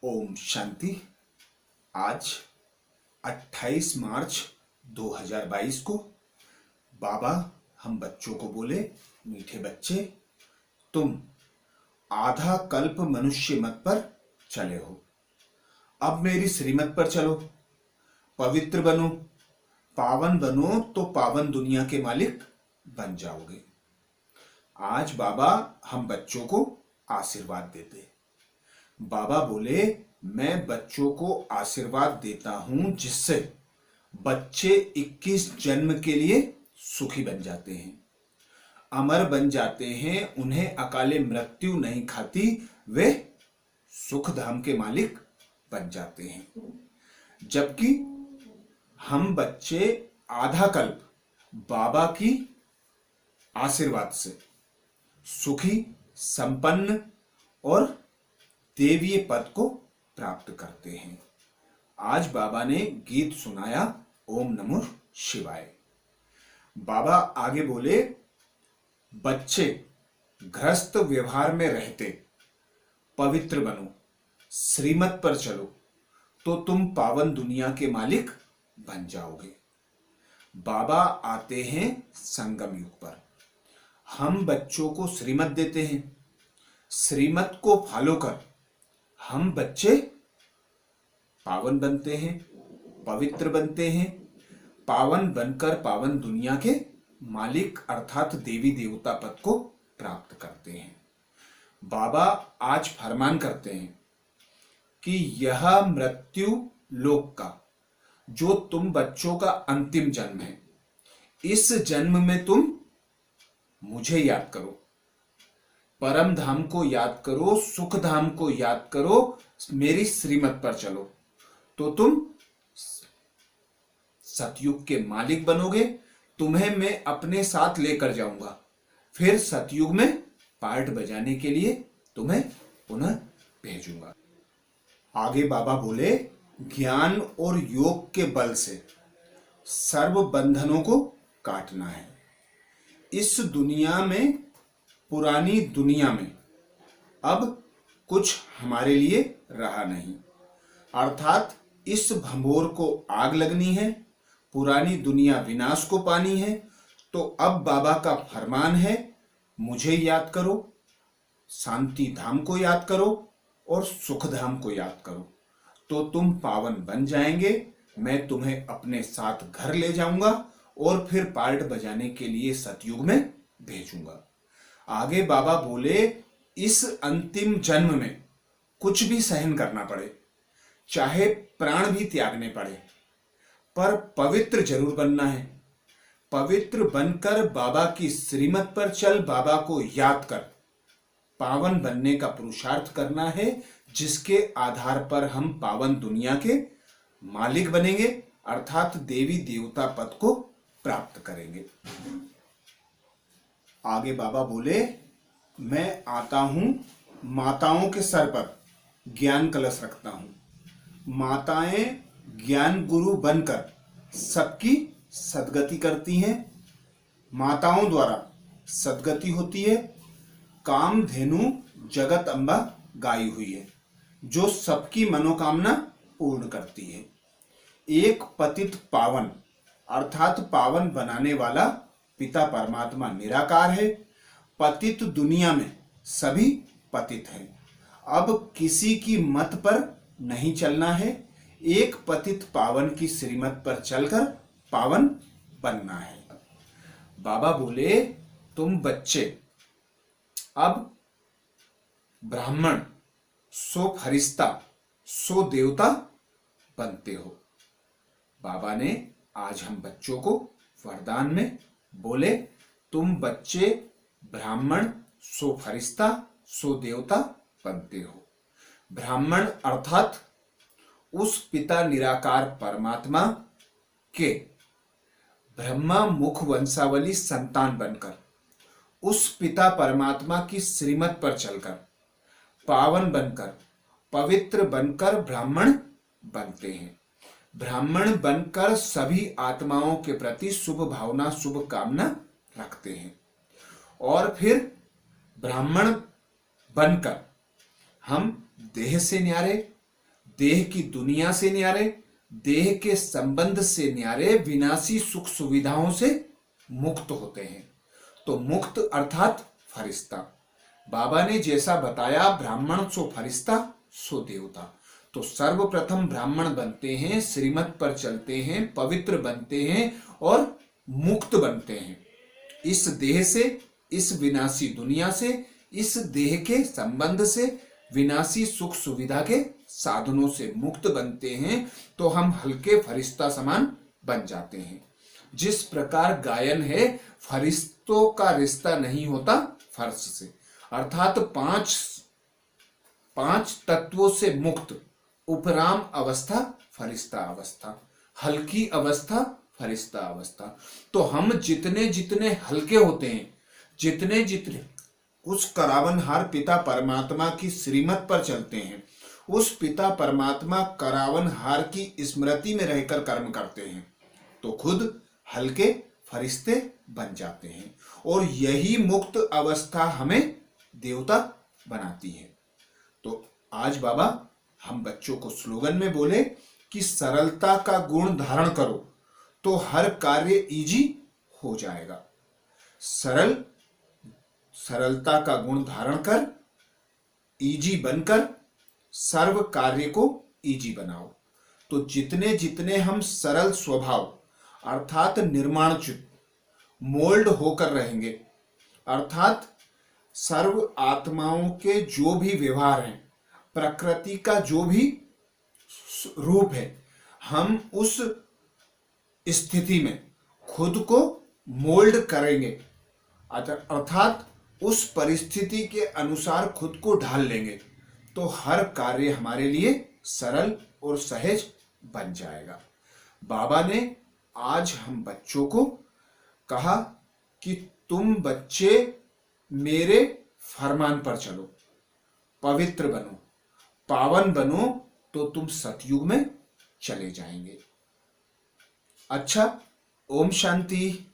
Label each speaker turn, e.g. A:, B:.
A: ओम शांति। आज 28 मार्च 2022 को बाबा हम बच्चों को बोले, मीठे बच्चे, तुम आधा कल्प मनुष्य मत पर चले हो, अब मेरी श्रीमत पर चलो, पवित्र बनो, पावन बनो तो पावन दुनिया के मालिक बन जाओगे। आज बाबा हम बच्चों को आशीर्वाद देते। बाबा बोले, मैं बच्चों को आशीर्वाद देता हूं जिससे बच्चे 21 जन्म के लिए सुखी बन जाते हैं, अमर बन जाते हैं, उन्हें अकाले मृत्यु नहीं खाती, वे सुख धाम के मालिक बन जाते हैं। जबकि हम बच्चे आधा कल्प बाबा की आशीर्वाद से सुखी, संपन्न और देवीय पद को प्राप्त करते हैं। आज बाबा ने गीत सुनाया, ओम नमो शिवाय। बाबा आगे बोले, बच्चे गृहस्थ व्यवहार में रहते पवित्र बनो, श्रीमत पर चलो तो तुम पावन दुनिया के मालिक बन जाओगे। बाबा आते हैं संगम युग पर, हम बच्चों को श्रीमत देते हैं। श्रीमत को फॉलो कर हम बच्चे पावन बनते हैं, पवित्र बनते हैं, पावन बनकर पावन दुनिया के मालिक अर्थात देवी देवता पद को प्राप्त करते हैं। बाबा आज फरमान करते हैं कि यह मृत्यु लोक का जो तुम बच्चों का अंतिम जन्म है, इस जन्म में तुम मुझे याद करो, परम धाम को याद करो, सुख धाम को याद करो, मेरी श्रीमत पर चलो तो तुम सतयुग के मालिक बनोगे। तुम्हें मैं अपने साथ लेकर जाऊंगा, फिर सतयुग में पार्ट बजाने के लिए तुम्हें पुनः भेजूंगा। आगे बाबा बोले, ज्ञान और योग के बल से सर्व बंधनों को काटना है। इस दुनिया में, पुरानी दुनिया में अब कुछ हमारे लिए रहा नहीं, अर्थात इस भंबोर को आग लगनी है, पुरानी दुनिया विनाश को पानी है। तो अब बाबा का फरमान है, मुझे याद करो, शांति धाम को याद करो और सुख धाम को याद करो तो तुम पावन बन जाएंगे। मैं तुम्हें अपने साथ घर ले जाऊंगा और फिर पार्ट बजाने के लिए सतयुग में भेजूंगा। आगे बाबा बोले, इस अंतिम जन्म में कुछ भी सहन करना पड़े, चाहे प्राण भी त्यागने पड़े, पर पवित्र जरूर बनना है। पवित्र बनकर बाबा की श्रीमत पर चल, बाबा को याद कर पावन बनने का पुरुषार्थ करना है, जिसके आधार पर हम पावन दुनिया के मालिक बनेंगे अर्थात देवी देवता पद को प्राप्त करेंगे। आगे बाबा बोले, मैं आता हूं माताओं के सर पर ज्ञान कलश रखता हूं। माताएं ज्ञान गुरु बनकर सबकी सद्गति करती हैं। माताओं द्वारा सद्गति होती है। कामधेनु जगत अम्बा गाई हुई है, जो सबकी मनोकामना पूर्ण करती है। एक पतित पावन अर्थात पावन बनाने वाला पिता परमात्मा निराकार है। पतित दुनिया में सभी पतित हैं। अब किसी की मत पर नहीं चलना है, एक पतित पावन की श्रीमत पर चलकर पावन बनना है। बाबा बोले, तुम बच्चे अब ब्राह्मण सो फरिश्ता सो देवता बनते हो। बाबा ने आज हम बच्चों को वरदान में बोले, तुम बच्चे ब्राह्मण सो फरिश्ता सो देवता बनते हो। ब्राह्मण अर्थात उस पिता निराकार परमात्मा के ब्रह्मा मुख वंशावली संतान बनकर उस पिता परमात्मा की श्रीमत पर चलकर पावन बनकर पवित्र बनकर ब्राह्मण बनते हैं। ब्राह्मण बनकर सभी आत्माओं के प्रति शुभ भावना, शुभ कामना रखते हैं और फिर ब्राह्मण बनकर हम देह से न्यारे, देह की दुनिया से न्यारे, देह के संबंध से न्यारे, विनाशी सुख सुविधाओं से मुक्त होते हैं। तो मुक्त अर्थात फरिश्ता। बाबा ने जैसा बताया, ब्राह्मण सो फरिश्ता सो देवता। तो सर्वप्रथम ब्राह्मण बनते हैं, श्रीमत पर चलते हैं, पवित्र बनते हैं और मुक्त बनते हैं। इस देह से, इस विनाशी दुनिया से, इस देह के संबंध से, विनाशी सुख सुविधा के साधनों से मुक्त बनते हैं। तो हम हल्के फरिश्ता समान बन जाते हैं। जिस प्रकार गायन है, फरिश्तों का रिश्ता नहीं होता फर्श से, अर्थात पांच तत्वों से मुक्त उपराम अवस्था फरिश्ता अवस्था, हल्की अवस्था फरिश्ता अवस्था। तो हम जितने जितने हल्के होते हैं, जितने जितने उस करावनहार पिता परमात्मा की श्रीमत पर चलते हैं, उस पिता परमात्मा करावनहार की स्मृति में रहकर कर्म करते हैं, तो खुद हल्के फरिश्ते बन जाते हैं। और यही मुक्त अवस्था हमें देवता बनाती है। तो आज बाबा हम बच्चों को स्लोगन में बोले कि सरलता का गुण धारण करो तो हर कार्य इजी हो जाएगा। सरलता का गुण धारण कर, इजी बनकर सर्व कार्य को इजी बनाओ। तो जितने जितने हम सरल स्वभाव अर्थात निर्माणच्युत मोल्ड होकर रहेंगे, अर्थात सर्व आत्माओं के जो भी व्यवहार हैं, प्रकृति का जो भी रूप है, हम उस स्थिति में खुद को मोल्ड करेंगे, अर्थात उस परिस्थिति के अनुसार खुद को ढाल लेंगे, तो हर कार्य हमारे लिए सरल और सहज बन जाएगा। बाबा ने आज हम बच्चों को कहा कि तुम बच्चे मेरे फरमान पर चलो, पवित्र बनो, पावन बनो, तो तुम सतयुग में चले जाएंगे। अच्छा, ओम शांति।